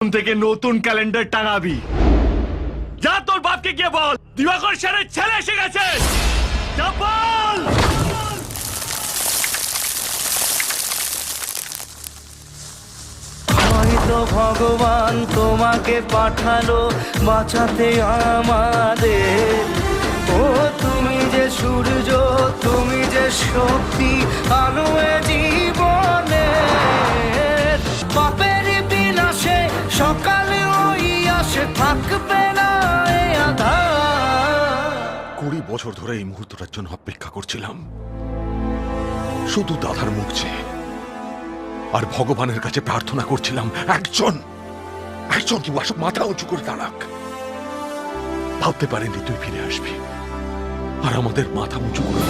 থেকে নতুন ক্যালেন্ডার টাঙাবি। যা তোর বাপকে গিয়ে বল দিবাকর সেনের ছেলে এসে গেছে। যা বল। হয়তো ভগবান তোমাকে পাঠালো বাঁচাতে আমাদের। ও তুমি যে সূর্য, তুমি যে শক্তি, আলো এ জীবনে। পাপের বিনাশে সকালে ওই আসে, থাকবে না এ আঁধার। 20 বছর ধরে এই মুহূর্তটার জন্য অপেক্ষা করছিলাম, শুধু দাদার মুখ চেয়ে। আর ভগবানের কাছে প্রার্থনা করছিলাম একজন কি বাসক মাথা উঁচু করে দাঁড়াক। ভাবতে পারিনি তুই ফিরে আসবি আর আমাদের মাথা উঁচু করে